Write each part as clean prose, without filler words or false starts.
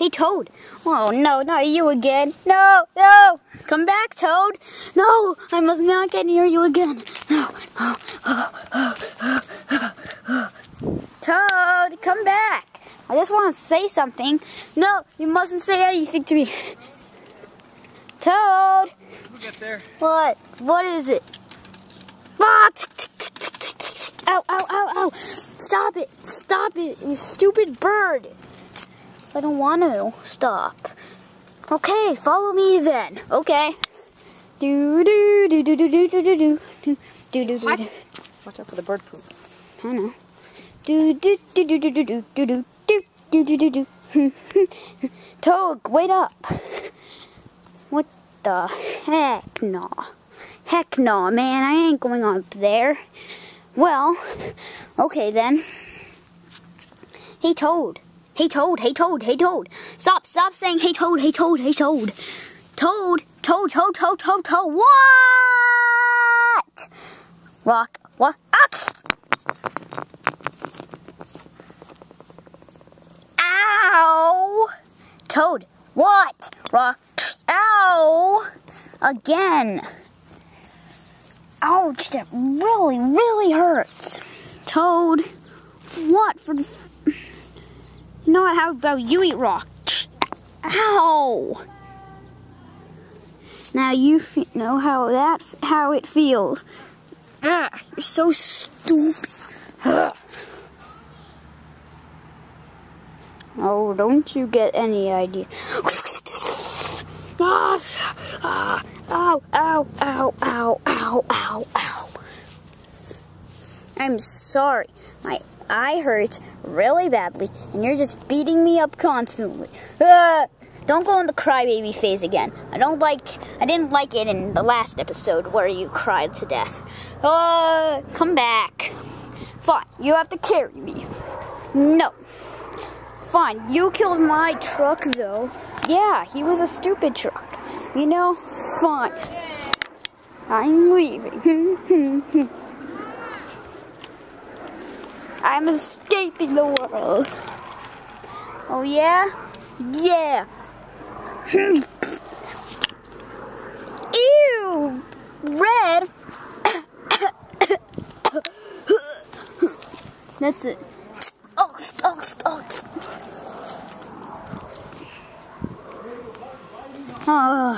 Hey, Toad. Oh, no, not you again. No, no. Come back, Toad. No, I must not get near you again. No. Toad, come back. I just want to say something. No, you mustn't say anything to me. Toad. We'll get there. What? What is it? Ah! Ow, ow, ow, ow. Stop it. Stop it, you stupid bird. I don't want to. Stop. Okay, follow me then. Okay. Do do do do do do do do do do do. What? Watch out for the bird poop. I know. Do do do do do do do do do do do do do. Toad, wait up. What the heck? No. Heck no, man. I ain't going up there. Well, okay then. Hey Toad. Hey Toad, hey Toad, hey Toad. Stop saying hey Toad, hey Toad, hey Toad. Toad, Toad, Toad, Toad, Toad, Toad. What? Rock, what? Ah! Ow! Toad, what? Rock, ow! Again. Ouch, that really, really hurts. Toad, what for the... You know what, how about you eat rock? Ow! Now you know how it feels. Ugh, you're so stupid. Ugh. Oh, don't you get any idea. Ow, ow, ow, ow, ow, ow, ow. I'm sorry. My eye hurts really badly, and you're just beating me up constantly. Don't go in the crybaby phase again. I didn't like it in the last episode where you cried to death. Come back. Fine, you have to carry me. No. Fine, you killed my truck though. Yeah, he was a stupid truck. You know? Fine. I'm leaving. I'm escaping the world. Oh yeah? Yeah. Ew! Red! That's it. Oh.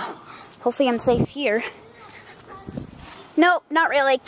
Hopefully I'm safe here. Nope, not really.